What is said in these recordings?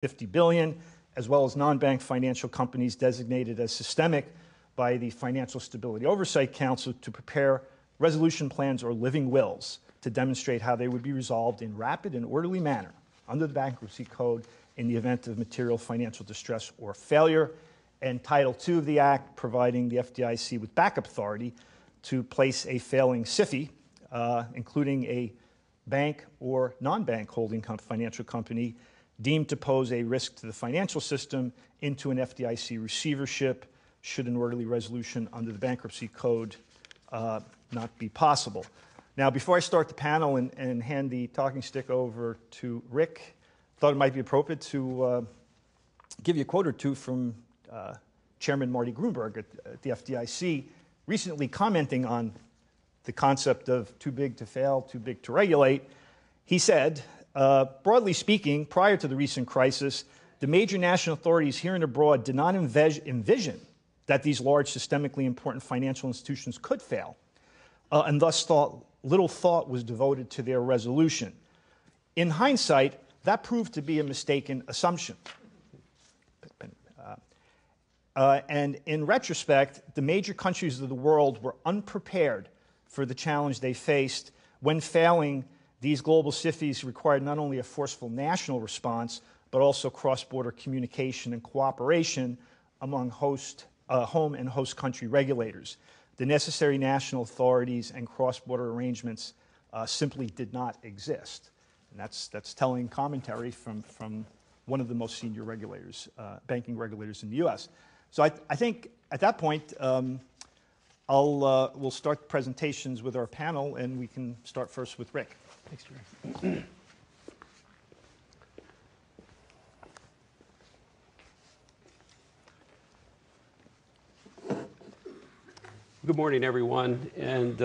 50 billion, as well as non-bank financial companies designated as systemic by the Financial Stability Oversight Council to prepare resolution plans or living wills to demonstrate how they would be resolved in rapid and orderly manner under the bankruptcy code in the event of material financial distress or failure, and Title II of the Act providing the FDIC with backup authority to place a failing SIFI, including a bank or non-bank holding financial company deemed to pose a risk to the financial system into an FDIC receivership should an orderly resolution under the bankruptcy code not be possible. Now, before I start the panel and hand the talking stick over to Rick, I thought it might be appropriate to give you a quote or two from Chairman Marty Gruenberg at the FDIC, recently commenting on the concept of too big to fail, too big to regulate. He said, broadly speaking, prior to the recent crisis, the major national authorities here and abroad did not envision that these large systemically important financial institutions could fail, and thus little thought was devoted to their resolution. In hindsight, that proved to be a mistaken assumption. And in retrospect, the major countries of the world were unprepared for the challenge they faced. When failing, these global SIFIs required not only a forceful national response, but also cross-border communication and cooperation among home and host country regulators. The necessary national authorities and cross-border arrangements simply did not exist. And that's telling commentary from one of the most senior regulators, banking regulators in the U.S. So I think at that point, we'll start the presentations with our panel, and we can start first with Rick. Thanks, Jerry. Good morning, everyone, and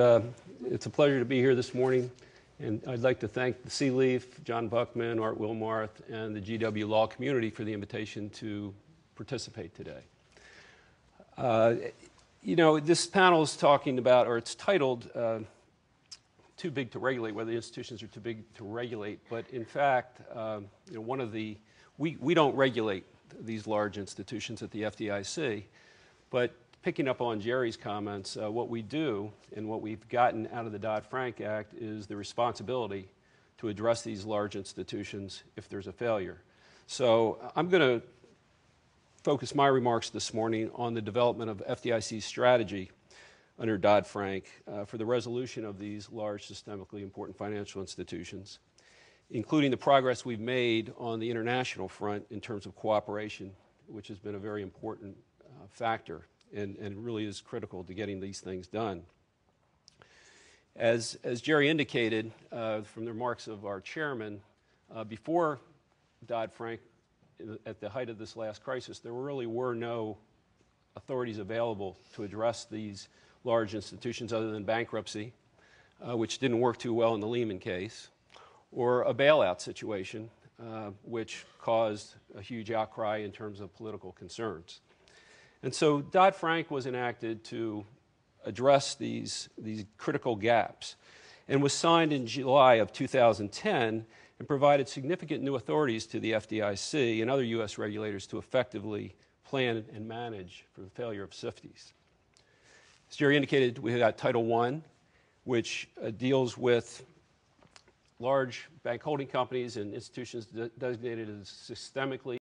it's a pleasure to be here this morning. And I'd like to thank the Sea Leaf, John Buckman, Art Wilmarth, and the GW Law community for the invitation to participate today. You know, this panel is talking about, or it's titled, Too Big to Regulate, whether the institutions are too big to regulate. But in fact, you know, we don't regulate these large institutions at the FDIC, but picking up on Jerry's comments, what we do and what we've gotten out of the Dodd-Frank Act is the responsibility to address these large institutions if there's a failure. So I'm going to focus my remarks this morning on the development of FDIC's strategy under Dodd-Frank for the resolution of these large systemically important financial institutions, including the progress we've made on the international front in terms of cooperation, which has been a very important factor and really is critical to getting these things done. As Jerry indicated from the remarks of our chairman, before Dodd-Frank, at the height of this last crisis, there really were no authorities available to address these large institutions other than bankruptcy, which didn't work too well in the Lehman case, or a bailout situation, which caused a huge outcry in terms of political concerns. And so Dodd-Frank was enacted to address these critical gaps and was signed in July of 2010 and provided significant new authorities to the FDIC and other U.S. regulators to effectively plan and manage for the failure of SIFIs. As Jerry indicated, we got Title I, which deals with large bank holding companies and institutions designated as systemically